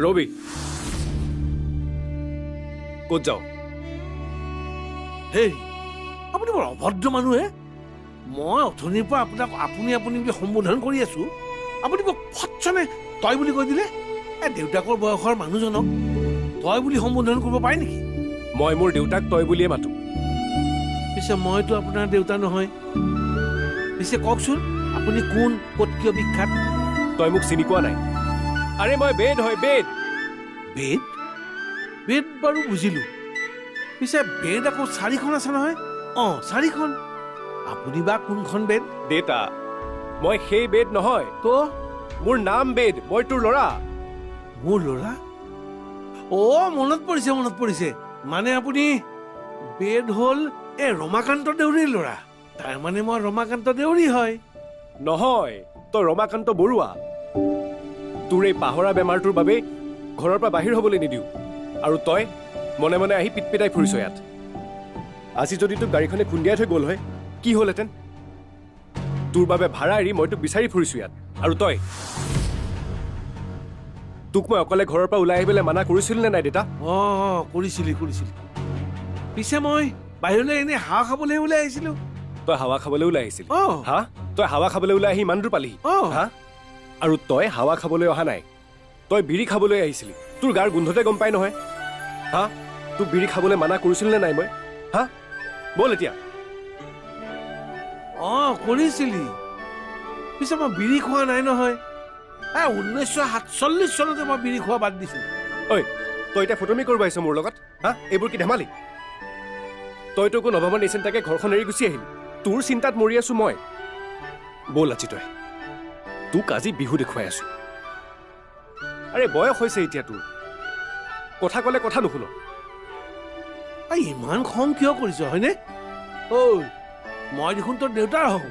ৰবি ক'ত যাও হেই আপুনি বৰ অভদ্ৰ মানুহে মই অথনিৰ পৰা আপোনাক আপুনি বুলি সম্বোধন কৰি আছো আপুনি মোক ফটছনে তই বুলি কৈ দিলে দেউতাকৰ বয়সৰ মানুহজনক তই বুলি সম্বোধন কৰিব পাৰে নেকি মই মোৰ দেউতাক তই বুলিয়ে মাতো পিছে মইতো আপোনাৰ দেউতা নহয় পিছে কওকচোন আপুনি কোন ক'ত কিয় বিখ্যাত তই মোক চিনি পোৱা নাই আৰে মই বেদ হয় বেদ বেদ বেদ বাৰু বুজিলো পিছে বেদ আকৌ 4খন আছে নহয় অঁ 4খন আপুনি বা কোনখন বেদ দেউতা মই সেই বেদ নহয় তো মোৰ নাম বেদ মই তোৰ ল'ৰা মোৰ ল'ৰা মনত পৰিছে মানে আপুনি বেদ হ'ল ৰমাকান্ত দেউৰীৰ ল'ৰা তাৰমানে মই ৰমাকান্ত দেউৰী হয় নহয় তই ৰমাকান্ত বৰুৱা তোৰ এই পাহৰা বেমাৰটোৰ বাবে ঘৰৰ পৰা বাহিৰ হ'বলৈ নিদিওঁ আৰু তই মনে মনে আহি পিটপিটাই ফুৰিছ ইয়াত আজি যদি তোক গাড়ীখনে খুন্দিয়াই থৈ গ'ল হয় কি হ'লহেঁতেন তোৰ বাবে ভাড়া এৰি মই তোক বিচাৰি ফুৰিছো ইয়াত আৰু তই তোক মই অকলে ঘৰৰ পৰা ওলাই আহিবলৈ মানা কৰিছিল নে নাই দেউতা কৰিছিলি পিছে মই বাহিৰলৈ এনেই হাৱা খাবলৈ ওলাই আহিছিলো তই হাৱা খাবলৈ ওলাই আহিছিল অ হা তই হাৱা খাবলৈ ওলাই আহি ইমান দূৰ পালিহি হা আৰু তই হাৱা খাবলৈ অহা নাই তই বিড়ি খাবলৈ আহিছিলি তোৰ গাৰ গোন্ধতে গম পাই নহয় হা তোক বিড়ি খাবলৈ মানা কৰিছিল নে নাই মই হা বল এতিয়া কৰিছিলি পিছে মই বিড়ি খোৱা নাই নহয় 1947 চনতে মই বিড়ি খোৱা বাদ দিছো ঐ তই এতিয়া ফটোমি কৰিব আহিছ মোৰ লগত হা এইবোৰ কি ধেমালি তইতো একো নভবা নিচিন্তাকে ঘৰখন এৰি গুচি আহিলি তোৰ চিন্তাত মৰি আছো মই বল আজি তই তোক আজি বিহু দেখুৱাই আছো আৰে বয়স হৈছে এতিয়া তোৰ কথা ক'লে কথা নুশুন ইমান খং কিয় কৰিছ হয়নে মই দেখোন তোৰ দেউতাৰ হওঁ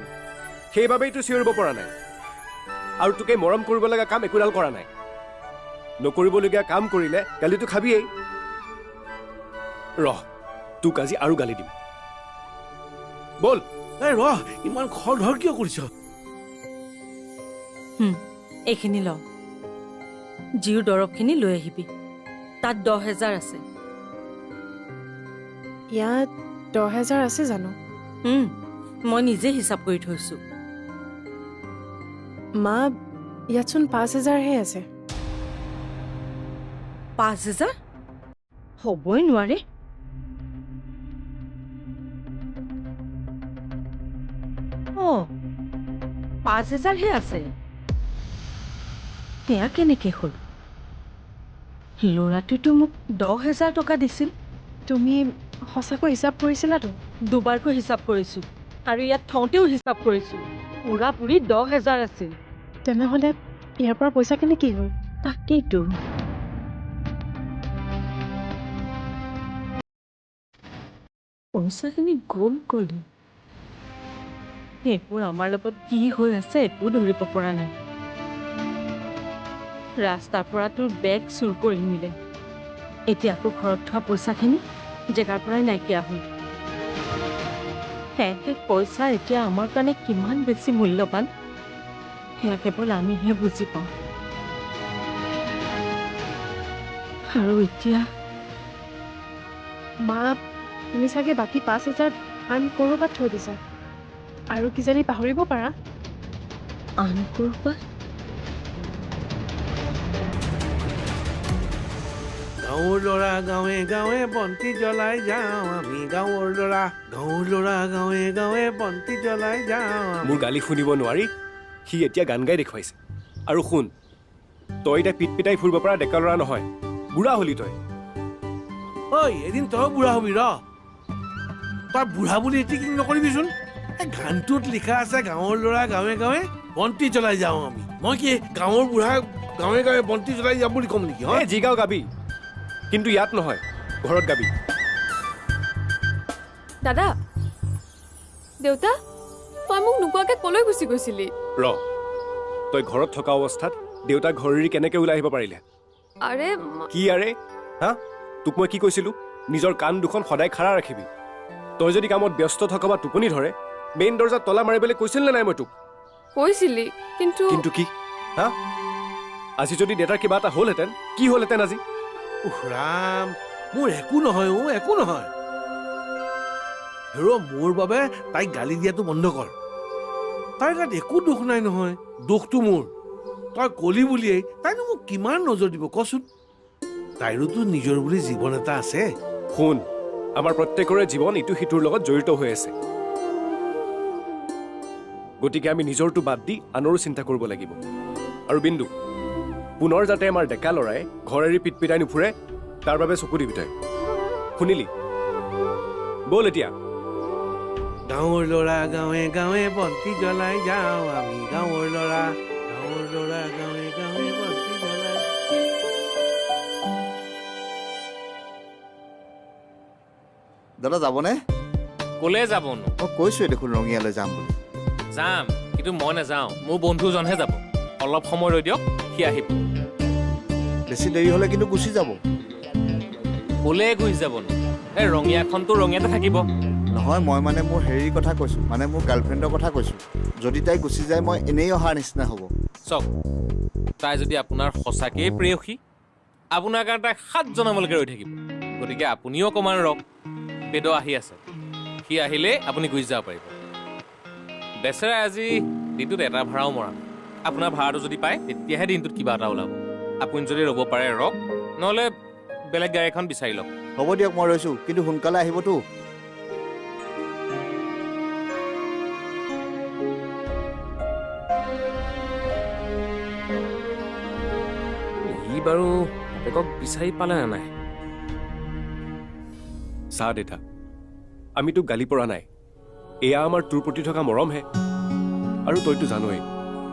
সেইবাবেই তোৰ চিঞৰিব পৰা নাই আৰু তোকে মৰম কৰিব লগা কাম একোডাল কৰা নাই নকৰিবলগীয়া কাম কৰিলে গালিটো খাবিয়েই ৰহ তোক আজি আৰু গালি দিম বল ইমান খৰধৰ কিয় কৰিছ এইখিনি ল জিৰ দৰৱখিনি লৈ আহিবি তাত 10,000 আছে ইয়াত 10,000 আছে জানো মই নিজে হিচাপ কৰি থৈছো মা ইয়াতচোন 5,000হে আছে 5,000 হ'বই নোৱাৰে অ' 5,000হে আছে সেয়া কেনেকে হ'ল ল'ৰাটোতো মোক 10,000 টকা দিছিল তুমি সঁচাকৈ হিচাপ কৰিছিলাতো দুবাৰকৈ হিচাপ কৰিছো আৰু ইয়াত থওঁতেও হিচাপ কৰিছো পুৰাপুৰি 10,000 আছিল তেনেহ'লে ইয়াৰ পৰা পইচা কেনে কি হ'ল তাকেইতো পইচাখিনি গ'ল গ'লে সেইবোৰ আমাৰ লগত কি হৈ আছে একো ধৰিব পৰা নাই ৰাস্তাৰ পৰা তোৰ বেগ চুৰ কৰি নিলে এতিয়া আকৌ ঘৰত থোৱা পইচাখিনি জেগাৰ পৰাই নাইকিয়া হ'ল সেই পইচা এতিয়া আমাৰ কাৰণে কিমান বেছি মূল্যৱান সেয়া কেৱল আমিহে বুজি পাওঁ আৰু এতিয়া মা তুমি চাগে বাকী 5,000 আন ক'ৰবাত থৈ দিছা আৰু কিজানি পাহৰিব পাৰা আন ক'ৰবাত গাঁৱৰ ল'ৰা গাঁৱে গাঁৱে বন্তি জ্বলাই যাওঁ আমি গাঁৱৰ ল'ৰা গাঁৱে গাঁৱে বন্তি জ্বলাই যাওঁ মোৰ গালি শুনিব নোৱাৰি সি এতিয়া গান গাই দেখুৱাইছে আৰু শুন তই এতিয়া পিটপিটাই ফুৰিব পৰা ডেকা ল'ৰা নহয় বুঢ়া হলি তই এদিন তই বুঢ়া হবি তই বুঢ়া বুলি এটিকিং নকৰিবিচোন গানটোত লিখা আছে গাঁৱৰ ল'ৰা গাঁৱে গাঁৱে বন্তি জ্বলাই যাওঁ আমি মই কি গাঁৱৰ বুঢ়া গাঁৱে গাঁৱে বন্তি জ্বলাই যাম বুলি ক'ম নেকি যি গাঁও গাবি কিন্তু ইয়াত নহয় ঘৰত গাবি দাদা দেউতা তই মোক নোকোৱাকে কলৈ গুচি গৈছিলি ৰ তই ঘৰত থকা অৱস্থাত দেউতা ঘৰ এৰি কেনেকে ওলাই আহিব পাৰিলে আৰে কি আৰে হা তোক মই কি কৈছিলো নিজৰ কাণ দুখন সদায় খাৰা ৰাখিবি তই যদি কামত ব্যস্ত থকা বা টোপনি ধৰে মেইন দৰ্জাত তলা মাৰিবলৈ কৈছিল নে নাই মই তোক কৈছিলি কিন্তু কিন্তু কি হা আজি যদি দেউতাৰ কিবা এটা হ'লহেঁতেন, কি হ'লহেঁতেন আজি? উফ ৰাম, মোৰ একো নহয় একো নহয়। হেৰ' মোৰ বাবে তাইক গালি দিয়াটো বন্ধ কৰ। তাইৰ গাত একো দুখ নাই নহয়, দুখটো মোৰ। তই কলি বুলিয়েই তাইনো মোক কিমান নজৰ দিব কচোন? তাইৰোতো নিজৰ বুলি জীৱন এটা আছে। শুন, আমাৰ প্ৰত্যেকৰে জীৱন ইটো সিটোৰ লগত জড়িত হৈ আছে। গতিকে আমি নিজৰটো বাদ দি আনৰো চিন্তা কৰিব লাগিব। আৰু বিন্দু, পুনৰ যাতে আমাৰ ডেকা ল'ৰাই ঘৰ এৰি পিটপিটাই নুফুৰে, তাৰ বাবে চকু দিবি তই। শুনিলি? ব'ল এতিয়া। গাঁৱৰ ল'ৰা গাঁৱে গাঁৱে বন্তি জ্বলাই যাওঁ আমি, গাঁৱৰ ল'ৰা গাঁৱে গাঁৱে বন্তি জ্বলাই। দাদা যাবনে? ক'লে যাবনো? মই কৈছোৱে দেখোন ৰঙিয়ালৈ যাম বুলি। যাম, কিন্তু মই নাযাওঁ, মোৰ বন্ধুজনহে যাব। অলপ সময় ৰৈ দিয়ক, সি আহিব। বেছি দেৰি হ'লে কিন্তু গুচি যাব। ক'লে গুচি যাবনো? এই ৰঙিয়াখনতো ৰঙিয়াতে থাকিব। নহয়, মই মানে মোৰ হেৰিৰ কথা কৈছোঁ, মানে মোৰ গাৰ্লফ্ৰেণ্ডৰ কথা কৈছোঁ। যদি তাই গুচি যায় মই এনেই অহাৰ নিচিনা হ'ব। চাওক, তাই যদি আপোনাৰ সঁচাকেই প্ৰেয়সী, আপোনাৰ কাৰণে তাই 7 জনমলৈকে ৰৈ থাকিব। গতিকে আপুনিও অকণমান ৰওক। বেদ আহি আছে, সি আহিলে আপুনি গুচি যাব পাৰিব। বেচেৰা আজি দিনটোত এটা ভাড়াও মৰা নাই। আপোনাৰ ভাড়াটো যদি পায়, তেতিয়াহে দিনটোত কিবা এটা ওলাব। আপুনি যদি ৰ'ব পাৰে ৰওক, নহ'লে বেলেগ গাড়ী এখন বিচাৰি লওক। হ'ব দিয়ক, মই ৰৈছোঁ, কিন্তু সোনকালে আহিবতো। ই বাৰু বাপেকক বিচাৰি পালে নে নাই? চা দেউতা, আমি তোক গালি পৰা নাই। এয়া আমাৰ তোৰ প্ৰতি থকা মৰমহে। আৰু তইতো জানই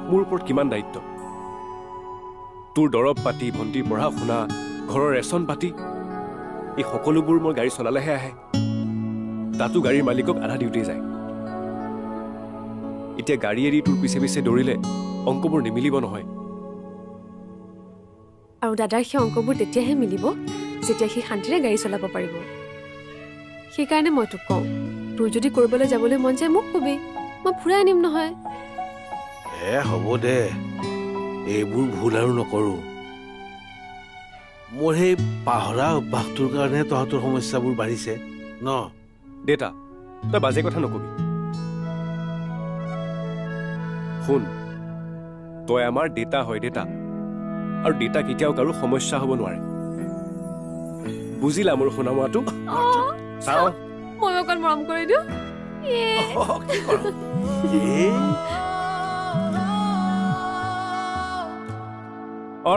মোৰ ওপৰত কিমান দায়িত্ব। তোৰ দৰৱ পাতি, ভণ্টিৰ পঢ়া শুনা, ঘৰৰ ৰেচন পাতি, এই সকলোবোৰ মই গাড়ী চলালেহে আহে। তাতো গাড়ীৰ মালিকক আধা ডিউটি যায়। এতিয়া গাড়ী এৰি তোৰ পিছে পিছে দৌৰিলে অংকবোৰ নিমিলিব নহয়। আৰু দাদাৰ সেই অংকবোৰ তেতিয়াহে মিলিব যেতিয়া সি শান্তিৰে গাড়ী চলাব পাৰিব। সেইকাৰণে মই তোক কওঁ, তোৰ যদি কৰিবলৈ যাবলৈ মন যায় মোক কবি, মই ফুৰাই আনিম নহয়। হ'ব দে, এইবোৰ ভুল আৰু নকৰোঁ। মোৰ সেই পাহৰা অভ্যাসটোৰ কাৰণে তহঁতৰ সমস্যাবোৰ বাঢ়িছে ন? দেউতা, তই বাজে কথা নকবি। শুন, তই আমাৰ দেউতা হয় দেউতা, আৰু দেউতা কেতিয়াও কাৰো সমস্যা হ'ব নোৱাৰে। বুজিলা মোৰ শুনা মোৱাটো? চাওঁ মই অকণ মৰম কৰি দিওঁ।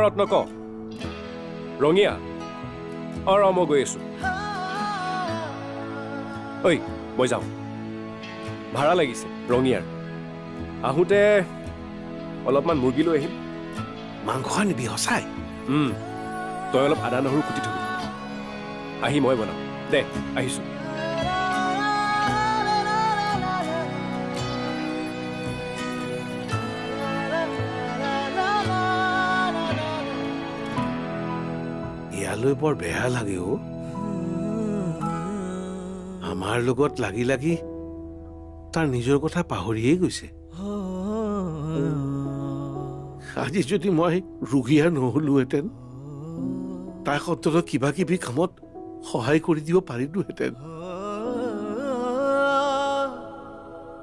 ৰত্ন ক ৰঙিয়া। মই গৈ আছো। ঐ, মই যাওঁ। ভাড়া লাগিছে ৰঙিয়াৰ। আহোঁতে অলপমান মুৰ্গী লৈ আহিম। মাংস আনিবি সঁচাই? তই অলপ আদা নহৰু কুটি থবি, আহি মই বনাম। দে আহিছোঁ। ইয়ালৈ বৰ বেয়া লাগে অ'। আমাৰ লগত লাগি লাগি তাৰ নিজৰ কথা পাহৰিয়েই গৈছে। আজি যদি মই ৰুগীয়া নহলোহেঁতেন, তাক অন্তত কিবা কিবি কামত সহায় কৰি দিব পাৰিলোহেঁতেন।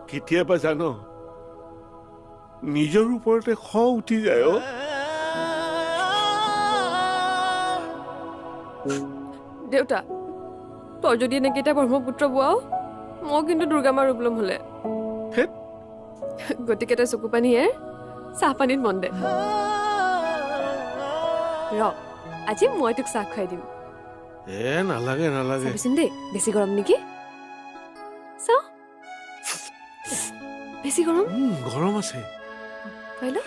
কেতিয়াবা জান, নিজৰ ওপৰতে খং উঠি যায় অ'। দেউতা, তই যদি এনেকৈ এতিয়া ব্ৰহ্মপুত্ৰ বোৱাও, মই কিন্তু দুৰ্গামাৰ ৰূপ ল'ম হ'লে। হেৎ। গতিকে তই চকু পানী এৰ, চাহপানীত মন দে। আজি মই তোক চাহ খুৱাই দিম। নালাগে নালাগে। চাবিচোন দেই, বেছি গৰম নেকি? চাওঁ, বেছি গৰম। গৰম আছে। খুৱাই ল।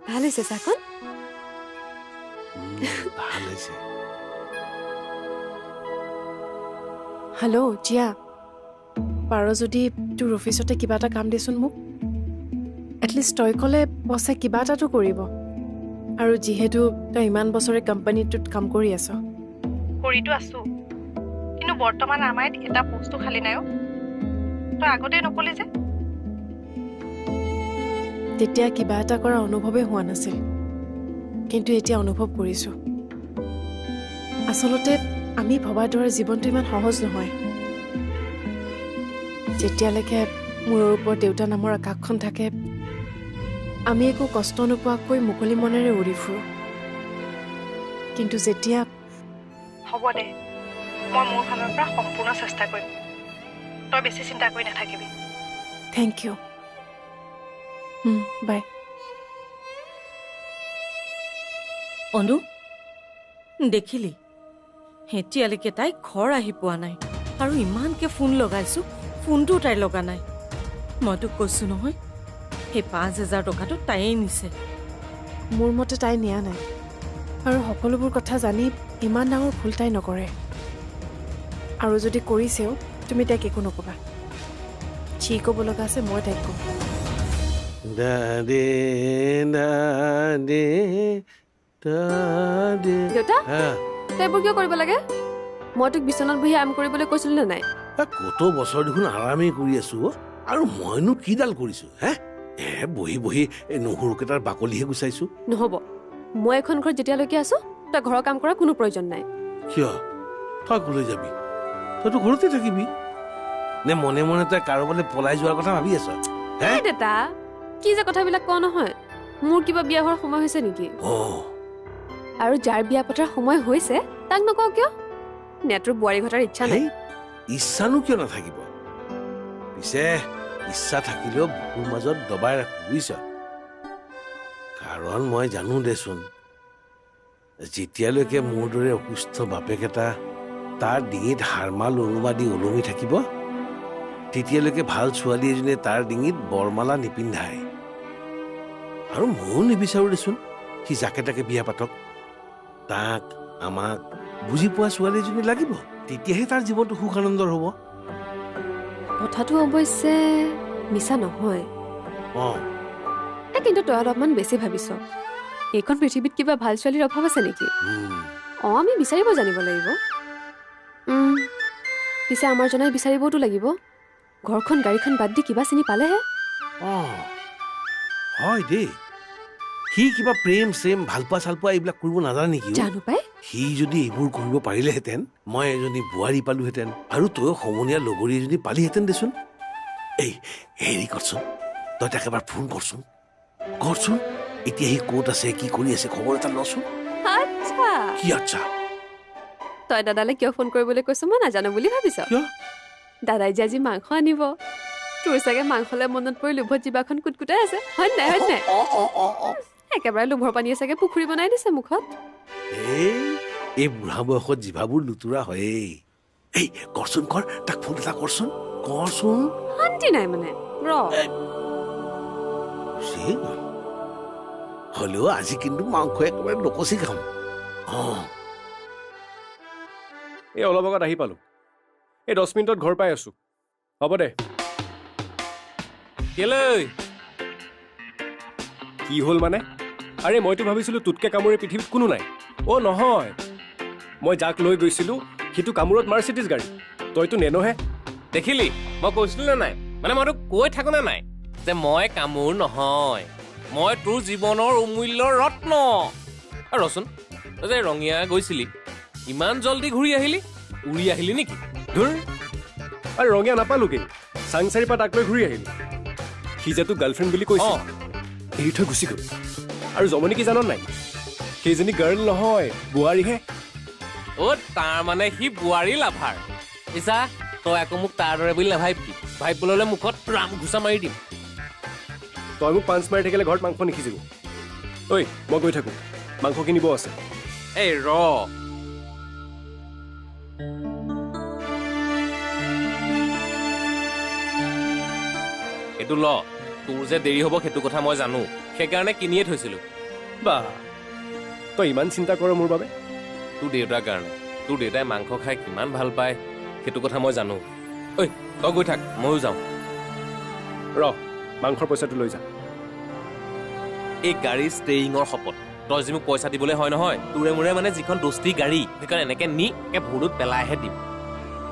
ভাল হৈছে চাহকণ? ভাল হৈছে। হেল্ল' জিয়া, পাৰ যদি তোৰ অফিচতে কিবা এটা কাম দেচোন মোক। এটলিষ্ট তই ক'লে বছে কিবা এটাতো কৰিব। আৰু যিহেতু তই ইমান বছৰে কোম্পানীটোত কাম কৰি আছ। কৰিতো আছো, কিন্তু বৰ্তমান আমাৰ এটা পোষ্টটো খালী নাই। তই আগতে নকলি যে। তেতিয়া কিবা এটা কৰা অনুভৱেই হোৱা নাছিল, কিন্তু এতিয়া অনুভৱ কৰিছোঁ। আচলতে আমি ভবাৰ দৰে জীৱনটো ইমান সহজ নহয়। যেতিয়ালৈকে মূৰৰ ওপৰত দেউতা নামৰ আকাশখন থাকে, আমি একো কষ্ট নোপোৱাকৈ মুকলি মনেৰে উৰি ফুৰোঁ। কিন্তু যেতিয়া হ'ব দে, মই মোৰ ফালৰ পৰা সম্পূৰ্ণ চেষ্টা কৰিম, তই বেছি চিন্তা কৰি নাথাকিবি। Thank you. বাই। অনু, দেখিলি এতিয়ালৈকে তাই ঘৰ আহি পোৱা নাই, আৰু ইমানকে ফোন লগাইছো, ফোনটো তাই লগা নাই। মই তোক কৈছো নহয়, সেই 5,000 টকাটো তাইয়ে নিছে। মোৰ মতে তাই নিয়া নাই, আৰু সকলোবোৰ কথা জানি ইমান ডাঙৰ ভুল তাই নকৰে। আৰু যদি কৰিছেও তুমি তাইক একো নক'বা। যি ক'ব লগা আছে মই তাইক ক'ম। দেউতা, তই এইবোৰ কিয় কৰিব লাগে? মই তোক বিচনাত বহি আৰাম কৰিবলৈ কৈছিলো নে নাই? কত বছৰ দেখোন আৰামেই কৰি আছো, আৰু মইনো কিডাল কৰিছো? বহি বহি নহৰুকেইটাৰ বাকলিহে গুচাইছো। নহ'ব, মই এখন ঘৰত যেতিয়ালৈকে আছো তই ঘৰৰ কাম কৰাৰ কোনো প্ৰয়োজন নাই। কিয়? তই কলৈ যাবি? তইতো ঘৰতে থাকিবি নে? মনে মনে তই কাৰোবালৈ পলাই যোৱাৰ কথা ভাবি আছ? দেউতা, কি যে কথাবিলাক কওঁ নহয়, মোৰ কিবা বিয়া হোৱাৰ সময় হৈছে নেকি? আৰু যাৰ বিয়া পতাৰ সময় হৈছে তাক নকওঁ কিয়? নে তোৰ বোৱাৰী ঘটাৰ ইচ্ছা নাই? ইচ্ছানো কিয় নাথাকিব? পিছে ইচ্ছা থাকিলেও বুকুৰ মাজত দবাই ৰাখো, বুজিছ? কাৰণ মই জানো দেচোন, যেতিয়ালৈকে মোৰ দৰে অসুস্থ বাপেক এটা তাৰ ডিঙিত হাৰমাল ওলোমা দি ওলমি থাকিব, তেতিয়ালৈকে ভাল ছোৱালী এজনীয়ে তাৰ ডিঙিত বৰমালা নিপিন্ধায়। আৰু ময়ো নিবিচাৰো দেচোন সি যাকে তাকে বিয়া পাতক। তাক আমাক বুজি পোৱা ছোৱালী এজনী লাগিব, তেতিয়াহে তাৰ জীৱনটো সুখ আনন্দৰ হ'ব। কথাটো অৱশ্যে মিছা নহয়, কিন্তু তই অলপমান বেছি ভাবিছ। এইখন পৃথিৱীত কিবা ভাল ছোৱালীৰ অভাৱ আছে নেকি? আমি বিচাৰিব জানিব লাগিব। পিছে আমাৰ জনাই বিচাৰিবতো লাগিব। ঘৰখন গাড়ীখন বাদ দি কিবা চিনি পালেহে। হয় দেই, সি কিবা প্ৰেম চেম ভালপোৱা চালপোৱা এইবিলাক কৰিব নাজানে নেকি? জানো পাই। সি যদি এইবোৰ কৰিব পাৰিলেহেঁতেন, মই এজনী বোৱাৰী পালোহেঁতেন, আৰু তয়ো সমনীয়া লগৰী এজনী পালিহেঁতেন দেচোন। এই হেৰি কৰচোন, তই তাক এবাৰ ফোন কৰচোন। এতিয়া সি ক'ত আছে, কি কৰি আছে, খবৰ এটা লচোন। আচ্ছা, কি আচ্ছা? তই দাদালৈ কিয় ফোন কৰিবলৈ কৈছ মই নাজানো বুলি ভাবিছ? কিয়? দাদাই যে আজি মাংস আনিব, তোৰ চাগে মাংসলৈ মনত পৰি লোভত জিভাখন কুটকুটাই আছে, হয় নাই? একেবাৰে লোভৰ পানীয়ে চাগে পুখুৰী বনাই দিছে মুখত। এই বুঢ়া বয়সত জিভাবোৰ লুতুৰা হয়েই। এই কৰচোন, তাক ফোন এটা কৰচোন। শান্তি নাই মানে। হলেও আজি কিন্তু মাংস একেবাৰে নকচি খাম। এই অলপ আগত আহি পালো, এই 10 মিনিটত ঘৰ পাই আছো। হ'ব দে। কেলৈ? কি হ'ল মানে? আৰে মইতো ভাবিছিলো তোতকে কামোৰে পৃথিৱীত কোনো নাই। নহয়, মই যাক লৈ গৈছিলো সিটো কামোৰত মাৰ্চিডিজ গাড়ী, তইতো নেনহে। দেখিলি মই কৈছিলো নে নাই? মানে মই তোক কৈ থাকো নে নাই যে মই কামোৰ নহয়, মই তোৰ জীৱনৰ অমূল্য ৰত্ন। আৰু ৰচোন, তই যে ৰঙিয়া গৈছিলি, ইমান জল্দি ঘূৰি আহিলি? উৰি আহিলি নেকি? ধুৰ, আৰু ৰঙিয়া নাপালোগৈ, চাংচাৰিৰ পৰা তাক লৈ ঘূৰি আহিলো। সি যে তোক গাৰ্লফ্ৰেণ্ড বুলি কৈছে, এৰি থৈ গুচি গ'ল। আৰু জমনি কি জান নাই? সেইজনী গাৰ্ল নহয়, বোৱাৰীহে। তাৰ মানে সি বোৱাৰী লাভাৰ। ইছা, তই আকৌ মোক তাৰ দৰে বুলি নাভাবিবি। ভাবিবলৈ হ'লে মুখত ৰাম ঘোচা মাৰি দিম। তই মোক পাঞ্চ মাৰি থাকিলে ঘৰত মাংস নিসিজিব। ঐ, মই গৈ থাকো, মাংস কিনিব আছে। এই এইটো ল, তোৰ যে দেৰি হ'ব সেইটো কথা মই জানো, সেইকাৰণে কিনিয়ে থৈছিলো। বা, তই ইমান চিন্তা কৰ মোৰ বাবে? তোৰ দেউতাৰ কাৰণে। তোৰ দেউতাই মাংস খাই কিমান ভাল পায় সেইটো কথা মই জানো। ঐ, তই গৈ থাক, ময়ো যাওঁ। মাংসৰ পইচাটো লৈ যা। এই গাড়ী ষ্টেৰিঙৰ শপত, তই যি মোক পইচা দিবলৈ হয় নহয়, তোৰে মোৰে মানে যিখন দস্তি গাড়ী, সেইখন এনেকে নি ভুৰুত পেলাইহে দিম।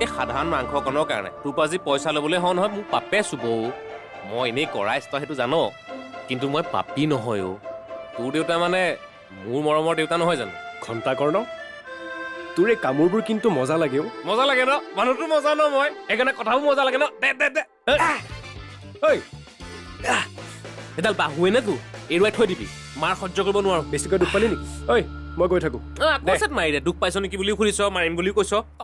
এই সাধাৰণ মাংসকণৰ কাৰণে তোৰ পৰা যি পইচা ল'বলৈ হয় নহয়, মোক পাপে চুব। মই এনেই কৰাই তই সেইটো জানো। কিন্তু মই পাপী নহয় অ' তোৰ দেউতা মানে মোৰ মৰমৰ দেউতা নহয় জানো ঘণ্টা কৰ্ণ তোৰ এই কামোৰবোৰ কিন্তু মজা লাগেও মজা লাগে ন মানুহটো মজা ন মই সেইকাৰণে কথাবোৰ মজা লাগে ন দে দে দে ঐ এডাল বাহুৱে নে তোৰ এৰুৱাই থৈ দিবি মাৰ সহ্য কৰিব নোৱাৰো বেছিকৈ দুখ পালি নেকি ঐ মই গৈ থাকোঁ কৈছে মাৰি দে দুখ পাইছ নেকি বুলিও সুধিছ মাৰিম বুলিও কৈছ